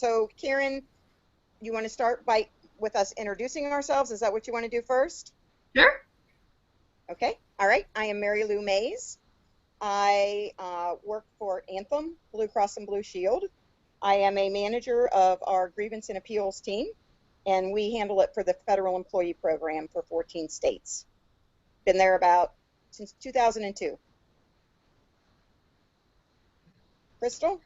So Karen, you want to start with us introducing ourselves? Is that what you want to do first? Sure. Okay. All right. I am Mary Lou Mays. I work for Anthem Blue Cross and Blue Shield. I am a manager of our grievance and appeals team, and we handle it for the federal employee program for 14 states. Been there since 2002. Crystal?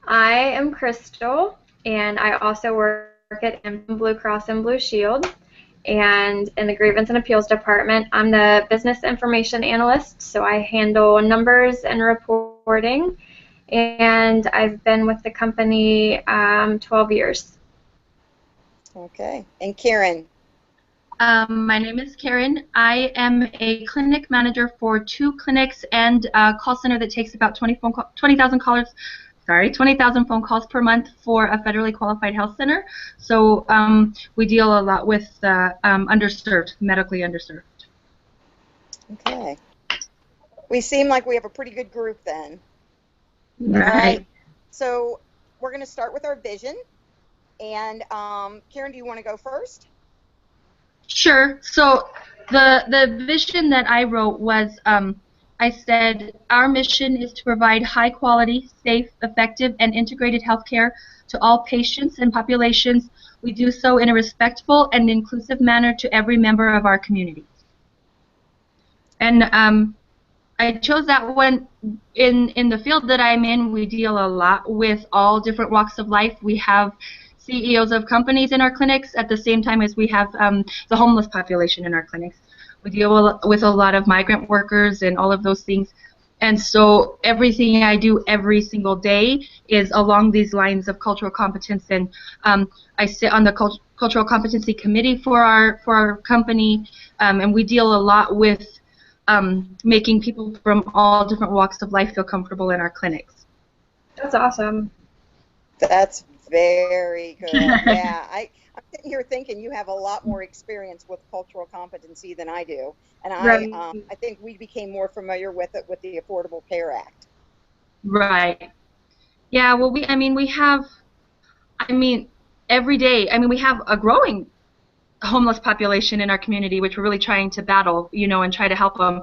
I am Crystal, and I also work at Anthem Blue Cross and Blue Shield. And in the Grievance and Appeals Department, I'm the Business Information Analyst, so I handle numbers and reporting. And I've been with the company 12 years. Okay. And Karen? My name is Karen. I am a clinic manager for 2 clinics and a call center that takes about 20,000 callers. 20,000 phone calls per month for a federally qualified health center. So we deal a lot with underserved, medically underserved. Okay. We seem like we have a pretty good group then. Right. All right. So we're going to start with our vision. And Karen, do you want to go first? Sure. So the vision that I wrote was, I said, our mission is to provide high quality, safe, effective, and integrated healthcare to all patients and populations. We do so in a respectful and inclusive manner to every member of our community. And I chose that one in the field that I'm in. We deal a lot with all different walks of life. We have CEOs of companies in our clinics at the same time as we have the homeless population in our clinics. We deal with a lot of migrant workers and all of those things. And so everything I do every single day is along these lines of cultural competence. And I sit on the cultural competency committee for our company, and we deal a lot with making people from all different walks of life feel comfortable in our clinics. That's awesome. That's very good. Yeah, I'm sitting here thinking you have a lot more experience with cultural competency than I do, and I think we became more familiar with it with the Affordable Care Act. Right. Yeah. Well, we have, every day. We have a growing homeless population in our community, which we're really trying to battle, and try to help them.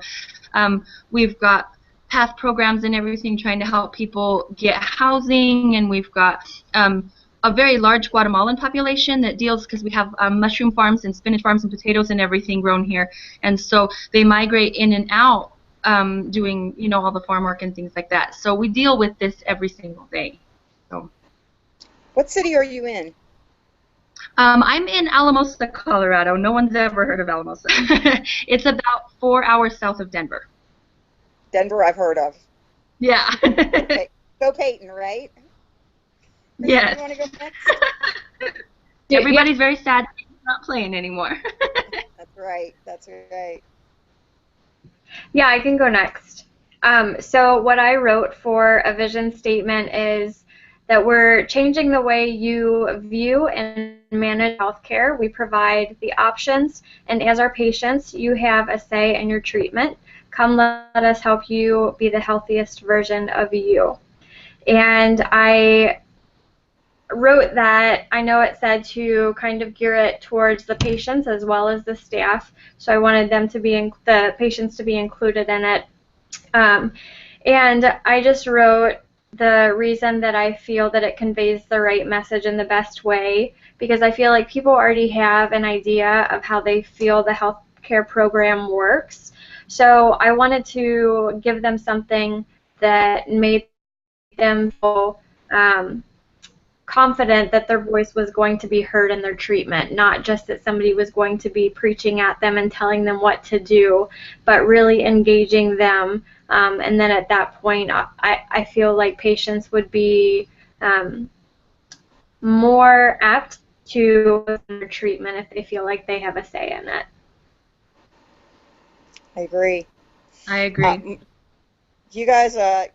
We've got PATH programs and everything trying to help people get housing, and we've got a very large Guatemalan population that deals, because we have mushroom farms and spinach farms and potatoes and everything grown here, and so they migrate in and out doing all the farm work and things like that. So we deal with this every single day. So. What city are you in? I'm in Alamosa, Colorado. No one's ever heard of Alamosa. It's about 4 hours south of Denver. Denver, I've heard of. Yeah. Okay. Go Peyton, right? Yes. You want to go next? Everybody's very sad he's not playing anymore. That's right. That's right. Yeah, I can go next. So what I wrote for a vision statement is that we're changing the way you view and manage healthcare. We provide the options, and as our patients, you have a say in your treatment. Come let us help you be the healthiest version of you. And I wrote that, I know it said to kind of gear it towards the patients as well as the staff, so I wanted them to be the patients to be included in it. And I just wrote the reason that I feel that it conveys the right message in the best way, because I feel like people already have an idea of how they feel the healthcare program works. So I wanted to give them something that made them feel confident that their voice was going to be heard in their treatment, not just that somebody was going to be preaching at them and telling them what to do, but really engaging them. And then at that point, I feel like patients would be more apt to their treatment if they feel like they have a say in it. I agree. I agree. You guys, I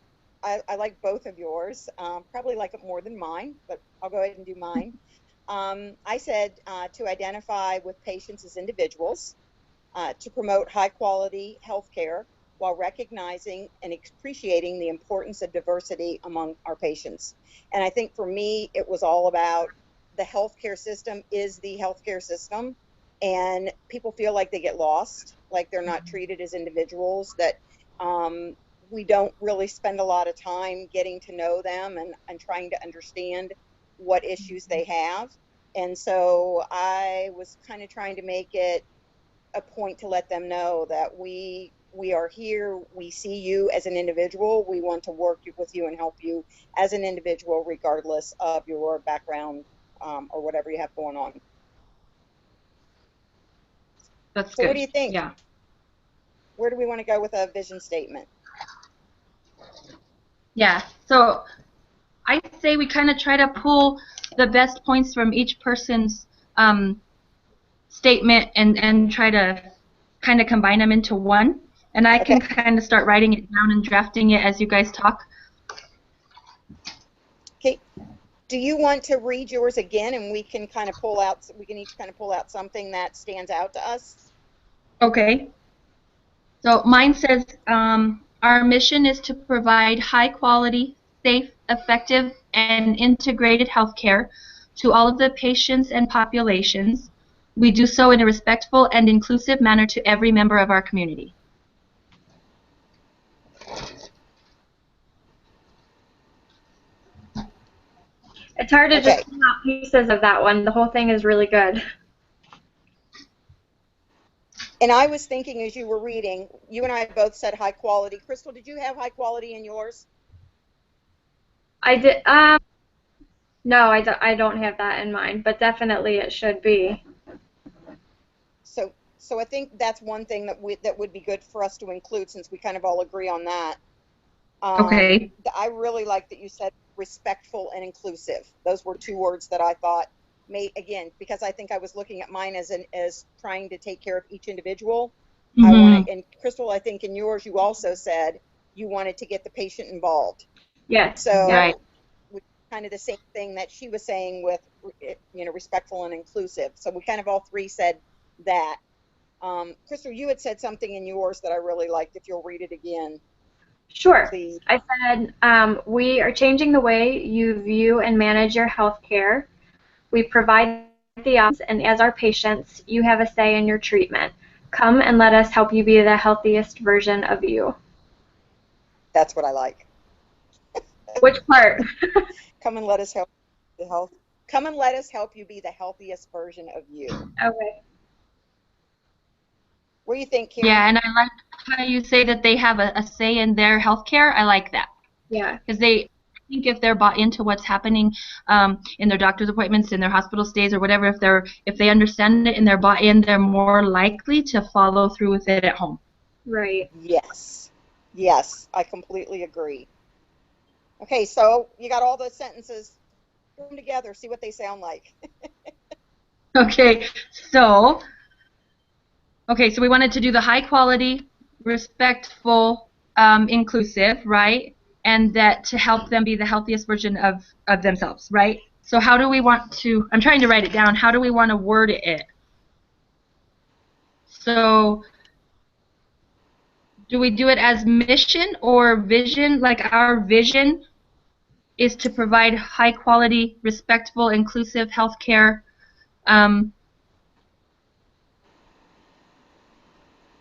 like both of yours. Probably like it more than mine, but I'll go ahead and do mine. I said to identify with patients as individuals, to promote high quality health care while recognizing and appreciating the importance of diversity among our patients. And I think for me, it was all about the healthcare system is the healthcare system, and people feel like they get lost, like they're not treated as individuals, that we don't really spend a lot of time getting to know them and trying to understand what issues they have. And so I was kind of trying to make it a point to let them know that we are here, we see you as an individual, we want to work with you and help you as an individual regardless of your background, or whatever you have going on. That's So good. what do you think? Yeah. Where do we want to go with a vision statement? Yeah. So I say we kind of try to pull the best points from each person's statement and try to kind of combine them into one. And I can Okay. kind of start writing it down and drafting it as you guys talk. Okay. Do you want to read yours again, and we can kind of pull out, we can each kind of pull out something that stands out to us? Okay. So mine says, our mission is to provide high quality, safe, effective, and integrated healthcare to all of the patients and populations. We do so in a respectful and inclusive manner to every member of our community. It's hard to Okay. just pull out pieces of that one. The whole thing is really good. And I was thinking as you were reading, you and I both said high quality. Crystal, did you have high quality in yours? I did. No, I don't have that in mind, but definitely it should be. So I think that's one thing that would be good for us to include, since we kind of all agree on that. Okay. I really like that you said respectful and inclusive. Those were two words that I thought may, again, because I think I was looking at mine as trying to take care of each individual. I wanted, Mm-hmm. and Crystal, I think in yours you also said you wanted to get the patient involved. Yes. Right. So kind of the same thing that she was saying with, respectful and inclusive. So we kind of all three said that. Crystal, you had said something in yours that I really liked. If you'll read it again, Sure. please. I said, we are changing the way you view and manage your health care. We provide the options, and as our patients, you have a say in your treatment. Come and let us help you be the healthiest version of you. That's what I like. Which part? Come and let us help the health. Come and let us help you be the healthiest version of you. Okay. What do you think, Karen? Yeah, and I like how you say that they have a say in their healthcare. I like that. Yeah. Because I think if they're bought into what's happening in their doctor's appointments, in their hospital stays, or whatever, if they understand it and they're bought in, they're more likely to follow through with it at home. Right. Yes. Yes, I completely agree. Okay, so you got all those sentences. Put them together, see what they sound like. Okay, so we wanted to do the high quality, respectful, inclusive, right? And that to help them be the healthiest version of themselves, right? So how do we want to, I'm trying to write it down, how do we want to word it? So do we do it as mission or vision? Like our vision is to provide high quality, respectful, inclusive healthcare.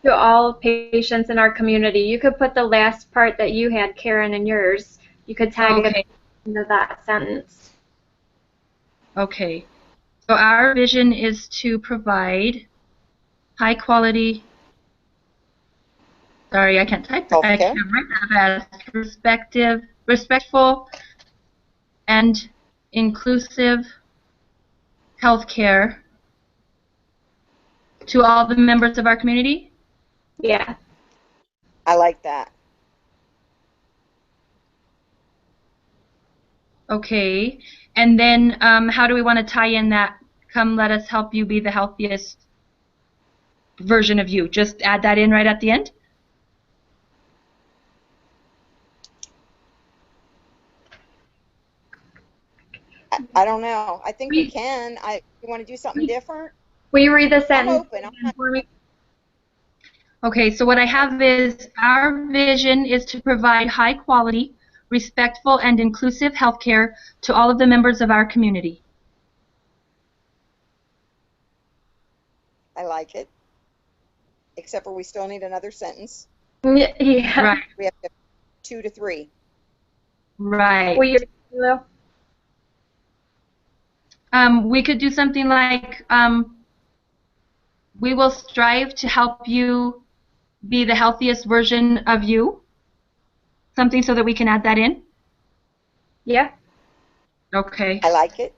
To all patients in our community. You could put the last part that you had, Karen, in yours. You could tag it Okay. into that sentence. Okay. So our vision is to provide high quality. Sorry, I can't type. I Healthcare. can't write that fast. Respectful, and inclusive healthcare to all the members of our community. Yeah. I like that. Okay. And then how do we want to tie in that? Come, let us help you be the healthiest version of you. Just add that in right at the end. I don't know. I think we can. You want to do something different? Will you read the I'm sentence open. again for me? Okay, so what I have is our vision is to provide high quality, respectful, and inclusive healthcare to all of the members of our community. I like it. Except for we still need another sentence. Yeah. Right, We have to 2 to 3. right. Will you, Lou? We could do something like, we will strive to help you be the healthiest version of you. Something so that we can add that in. Yeah. Okay. I like it.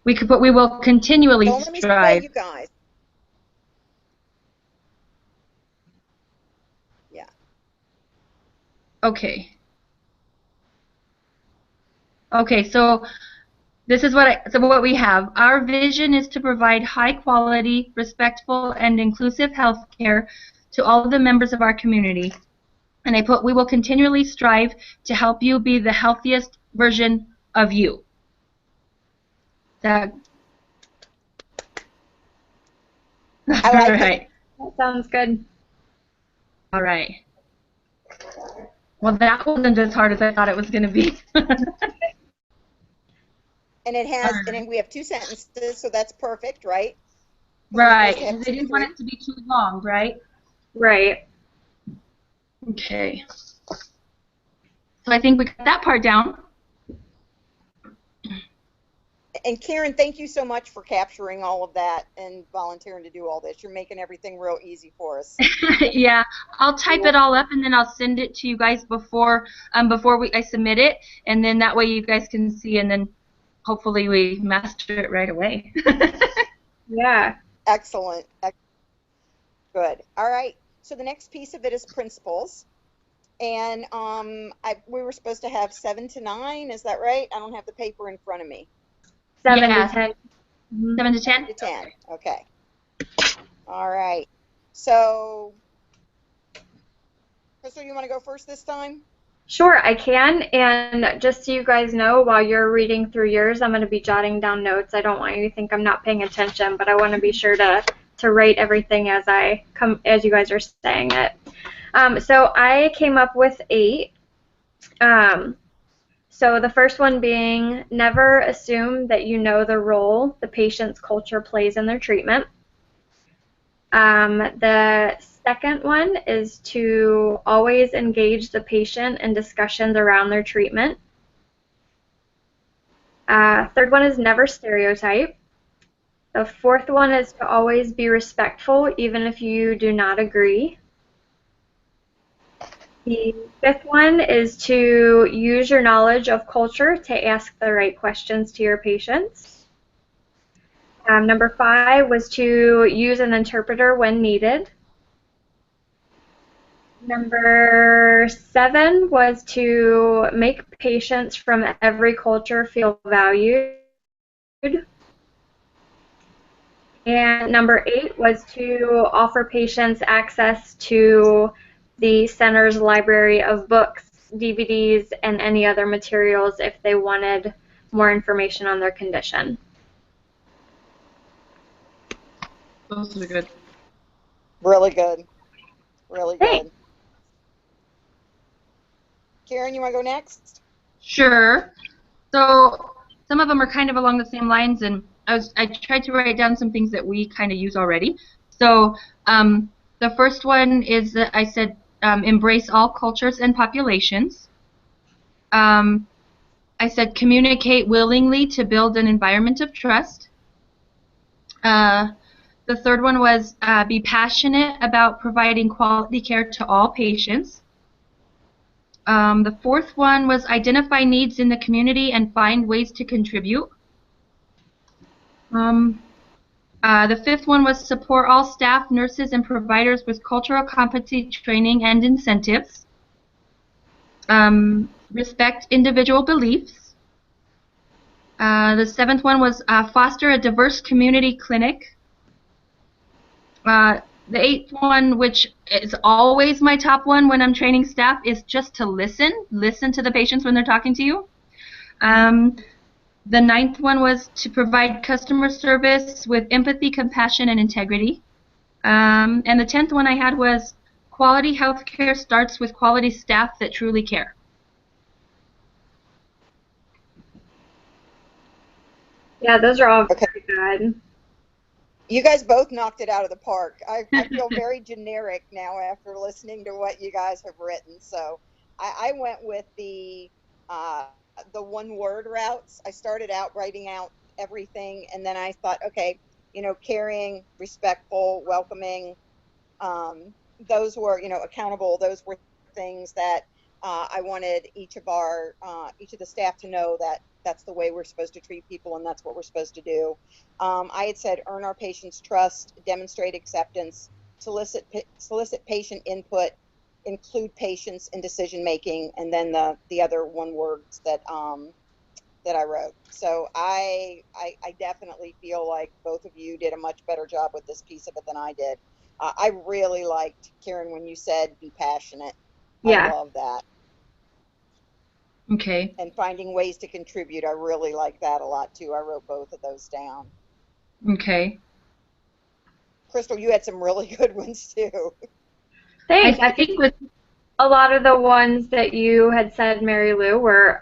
We could put, we will continually Don't let me sway strive. you guys. Yeah. Okay. Okay, so this is what we have. Our vision is to provide high quality, respectful, and inclusive health care to all of the members of our community. And I put, we will continually strive to help you be the healthiest version of you. That, I like all it. right. That sounds good. All right. Well, that wasn't as hard as I thought it was going to be. And it has, and then we have 2 sentences, so that's perfect, right? 'Cause we're Right. supposed to have They 2 to didn't want 3. it to be too long, right? Right. Okay. So I think we got that part down. And Karen, thank you so much for capturing all of that and volunteering to do all this. You're making everything real easy for us. Yeah, I'll type it all up and then I'll send it to you guys before I submit it, and then that way you guys can see, and then hopefully we master it right away. Yeah. Excellent. Good. All right. So the next piece of it is principles. And we were supposed to have 7 to 9. Is that right? I don't have the paper in front of me. 7 Yeah. to 10. 7 to 10? 7 to 10. Okay. All right. So, Crystal, you want to go first this time? Sure, I can. And just so you guys know, while you're reading through yours, I'm going to be jotting down notes. I don't want you to think I'm not paying attention, but I want to be sure to write everything as you guys are saying it. So I came up with 8. So the first one being, never assume that you know the role the patient's culture plays in their treatment. The second one is to always engage the patient in discussions around their treatment. Third one is never stereotype. The fourth one is to always be respectful, even if you do not agree. The fifth one is to use your knowledge of culture to ask the right questions to your patients. Number 5 was to use an interpreter when needed. Number 7 was to make patients from every culture feel valued. And number 8 was to offer patients access to the center's library of books, DVDs, and any other materials if they wanted more information on their condition. Those are good. Really good. Really Thanks. good. Karen, you want to go next? Sure. So some of them are kind of along the same lines, and I tried to write down some things that we kind of use already. So the first one is that I said embrace all cultures and populations. I said communicate willingly to build an environment of trust. The third one was be passionate about providing quality care to all patients. The fourth one was identify needs in the community and find ways to contribute. The fifth one was support all staff, nurses, and providers with cultural competency training and incentives. Respect individual beliefs. The seventh one was foster a diverse community clinic. The eighth one, which is always my top one when I'm training staff, is just to listen. Listen to the patients when they're talking to you. The ninth one was to provide customer service with empathy, compassion, and integrity. And the 10th one I had was quality healthcare starts with quality staff that truly care. Yeah, those are all Okay. very good. You guys both knocked it out of the park. I feel very generic now after listening to what you guys have written. So I went with uh, the one word routes. I started out writing out everything, and then I thought, okay, caring, respectful, welcoming, those were, accountable. Those were things that I wanted each of the staff to know that that's the way we're supposed to treat people and that's what we're supposed to do. I had said earn our patients' trust, demonstrate acceptance, solicit patient input, include patients in decision making, and then the other one words that I wrote. So I definitely feel like both of you did a much better job with this piece of it than I did. I really liked, Karen, when you said be passionate. I Yeah. love that. Okay. And finding ways to contribute, I really like that a lot too. I wrote both of those down. Okay. Crystal, you had some really good ones too. Thanks. I I think think with a lot of the ones that you had said, Mary Lou, were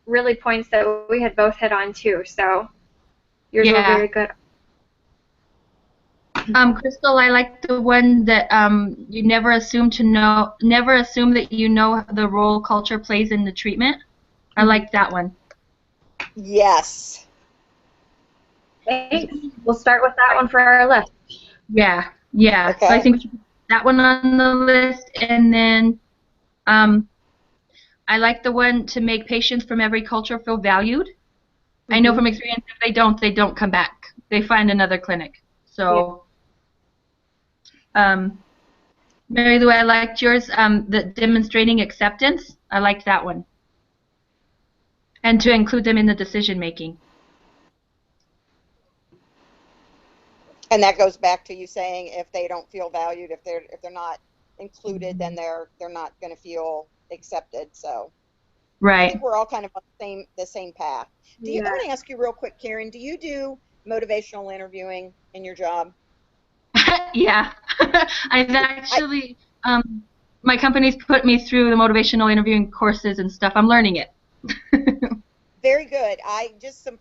really points that we had both hit on too. So yours were yeah. very good. Crystal, I like the one that you never assume that you know the role culture plays in the treatment. I like that one. Yes. Thanks. We'll start with that one for our list. Yeah, yeah. So I Okay. think we should put that one on the list, and then um, I like the one to make patients from every culture feel valued. I know from experience if they don't come back. They find another clinic. Yeah. So, Mary Lou, I liked yours. The demonstrating acceptance. I liked that one, and to include them in the decision making. And that goes back to you saying if they don't feel valued, if they're not included, then they're not going to feel accepted. So I think Right. we're all kind of on the same path. I Yeah. want to ask you real quick, Karen, do you do motivational interviewing in your job? Yeah. I've I actually my company's put me through the motivational interviewing courses and stuff. I'm learning it. Very good. I just some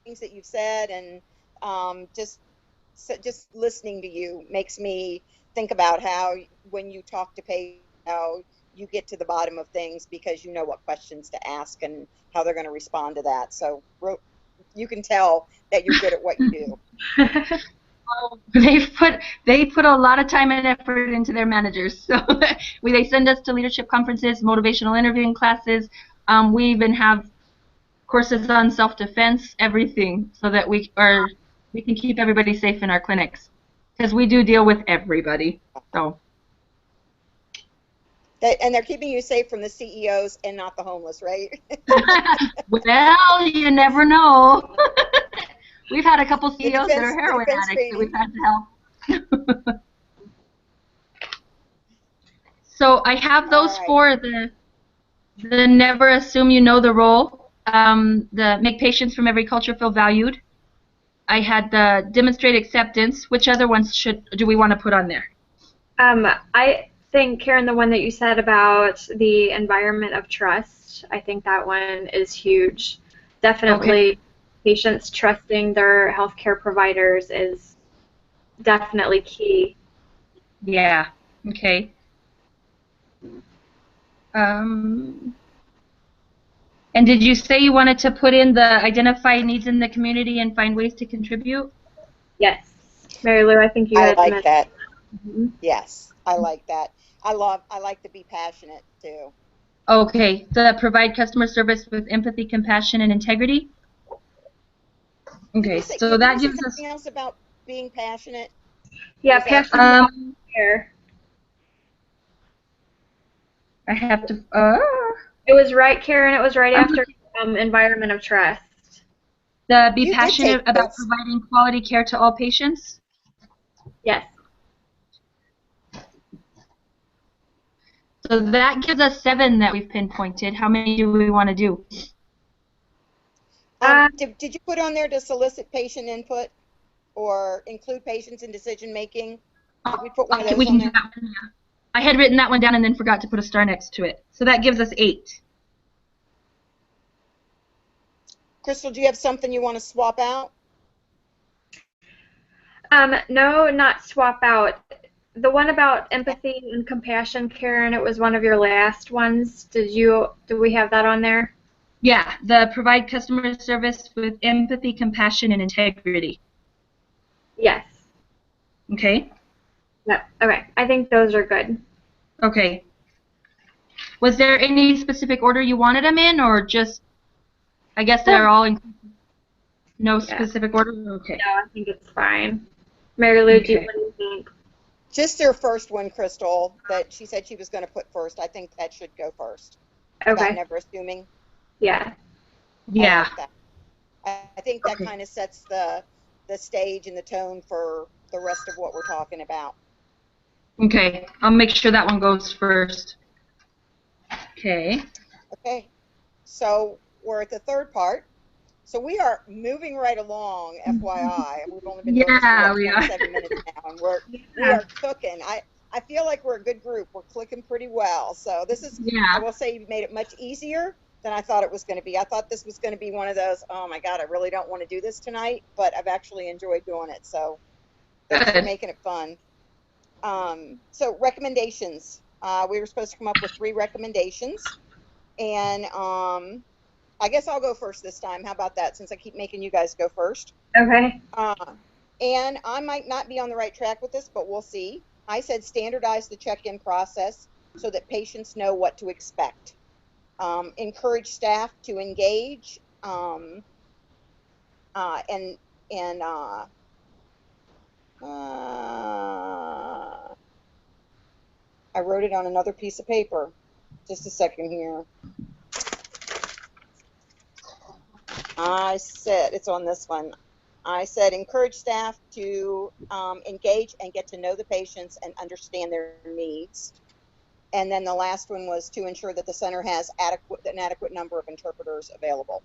things that you've said and just listening to you makes me think about how when you talk to patients, how you get to the bottom of things because you know what questions to ask and how they're going to respond to that. So you can tell that you're good at what you do. They put a lot of time and effort into their managers. So they send us to leadership conferences, motivational interviewing classes. We even have courses on self-defense, everything, so that we can keep everybody safe in our clinics because we do deal with everybody. So And they're keeping you safe from the CEOs and not the homeless, right? well, you never know. We've had a couple The CEOs that are defense, the heroin defense addicts that we've training. had to help. So I have All those right. for the never assume you know the role, the make patients from every culture feel valued. I had the demonstrate acceptance. Which other ones do we want to put on there? I think, Karen, the one that you said about the environment of trust, I think that one is huge. Okay. Definitely, patients trusting their healthcare providers is definitely key. Yeah. Okay. Um, and did you say you wanted to put in the identify needs in the community and find ways to contribute? Yes. Mary Lou, I think you I had like mentioned. that. Mhm. Yes, I like that. I like to be passionate too. Okay. The provide customer service with empathy, compassion, and integrity. Okay. So Did that you say gives us something else about being passionate? Yeah, Was that, passion about care. I have to. It was right, Karen. It was right I'm after looking. environment of trust. The be you did passionate take about notes. providing quality care to all patients. Yes. So that gives us 7 that we've pinpointed. How many do we want to do? Uh, Did you put on there to solicit patient input? or include patients in decision making. Oh, Did we put one of we those can on do there? that one, yeah. I had written that one down and then forgot to put a star next to it. So that gives us 8. Crystal, do you have something you want to swap out? No, not swap out. The one about Okay. empathy and compassion, Karen, it was one of your last ones. Do we have that on there? Yeah, the provide customer service with empathy, compassion, and integrity. Yes. Okay. Yep. Okay. I think those are good. Okay. Was there any specific order you wanted them in, or just, I guess they're all in no Yeah. specific order? Okay. No, I think it's fine. Mary Lou, Okay. what do you think? Just their first one, Crystal, that she said she was going to put first. I think that should go first, about Okay. never assuming. Yeah. I Yeah. like that. I think that Okay. kind of sets the stage and the tone for the rest of what we're talking about. Okay. I'll make sure that one goes first. Okay. Okay, so we're at the third part. So we are moving right along, FYI. We've only been doing this for Yeah, what, we are. 27 minutes now, and we Yeah. are cooking. I feel like we're a good group. We're clicking pretty well. So this is, I Yeah. will say, you've made it much easier than I thought it was going to be. I thought this was going to be one of those, oh my God, I really don't want to do this tonight, but I've actually enjoyed doing it. So thanks for Good. making it fun. So recommendations. We were supposed to come up with 3 recommendations, and I guess I'll go first this time. How about that, since I keep making you guys go first? Okay. And I might not be on the right track with this, but we'll see. I said standardize the check-in process so that patients know what to expect. Encourage staff to engage, and and I wrote it on another piece of paper. Just a second here. I said, it's on this one. I said encourage staff to engage and get to know the patients and understand their needs. And then the last one was to ensure that the center has an adequate number of interpreters available.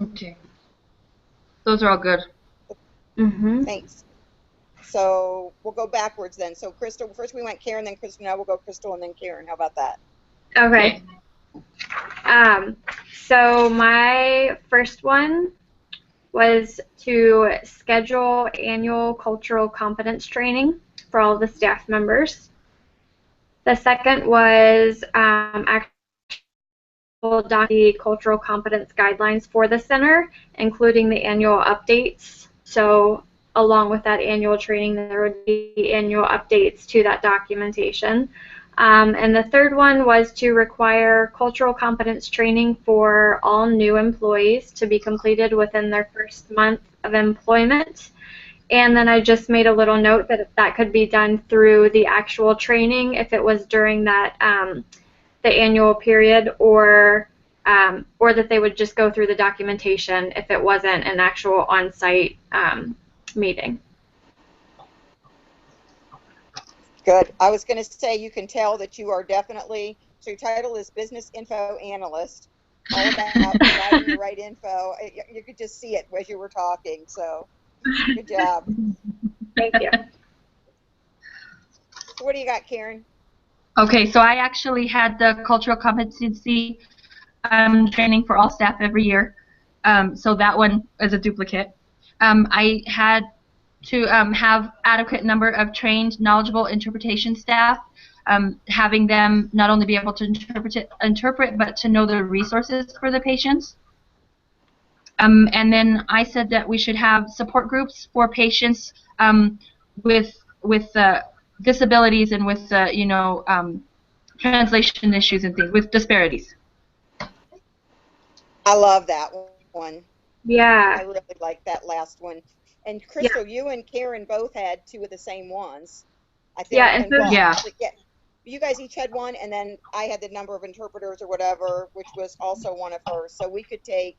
Okay. Those are all good. Mm-hmm. Thanks. So we'll go backwards then. So Crystal, first we went Karen, then Crystal. Now we'll go Crystal and then Karen. How about that? Okay. Um, so my first one was to schedule annual cultural competence training for all the staff members. The second was actual the cultural competence guidelines for the center, including the annual updates. So along with that annual training, there would be annual updates to that documentation. And the third one was to require cultural competence training for all new employees to be completed within their first month of employment. And then I just made a little note that that could be done through the actual training if it was during that the annual period, or that they would just go through the documentation if it wasn't an actual on-site meeting. Good. I was going to say, you can tell that you are definitely, so your title is Business Info Analyst, all about providing the right info. You could just see it as you were talking, so good job. Thank you. So what do you got, Karen? Okay, so I actually had the cultural competency training for all staff every year. So that one is a duplicate. I had to have adequate number of trained, knowledgeable interpretation staff, having them not only be able to interpret, but to know the resources for the patients. And then I said that we should have support groups for patients with disabilities and with translation issues and things, with disparities. I love that one. Yeah. I really like that last one. And Yeah. Crystal, you and Karen both had 2 of the same ones, I Yeah. think. And And so, well, Yeah. actually, yeah, you guys each had one, and then I had the number of interpreters or whatever, which was also one of hers. So we could take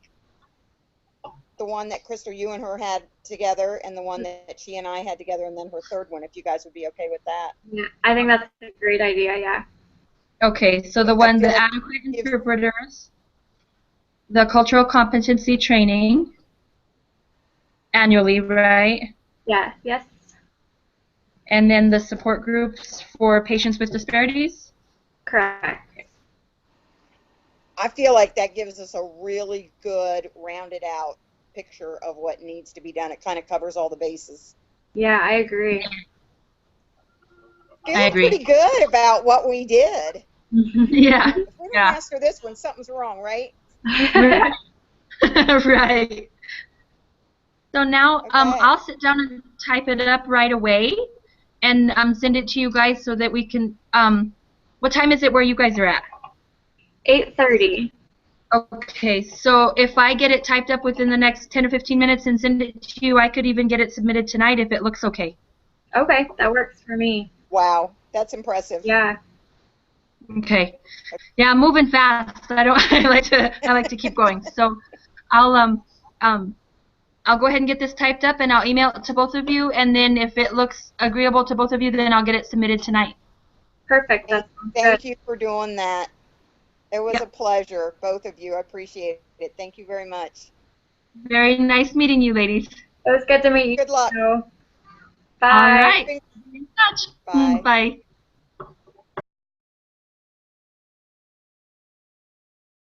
the one that Crystal, you and her had together, and the one that she and I had together, and then her third one, if you guys would be okay with that. yeah, I think that's a great idea. Yeah. Okay, so I feel the like adequate interpreters, the cultural competency training, annually, right? Yeah, yes, And then the support groups for patients with disparities? correct. I feel like that gives us a really good rounded out picture of what needs to be done. It kind of covers all the bases. Yeah, I agree. I Feeling agree. pretty good about what we did. Yeah, If we don't yeah. master this one, something's wrong, right? Right. Right. So now Okay. I'll sit down and type it up right away and send it to you guys so that we can what time is it where you guys are at? 8:30. Okay, so if I get it typed up within the next 10 or 15 minutes and send it to you, I could even get it submitted tonight if it looks okay. Okay, that works for me. Wow, that's impressive. Yeah. Okay. Yeah, I'm moving fast. I like to keep going. So I'll um I'll go ahead and get this typed up and I'll email it to both of you, and then if it looks agreeable to both of you, then I'll get it submitted tonight. Perfect. Thank, That sounds good. thank you for doing that. It was a Yep. pleasure, both of you. I appreciate it. Thank you very much. Very nice meeting you, ladies. It was good to meet Good luck. you. All Bye. right. Be in touch. Bye. Bye.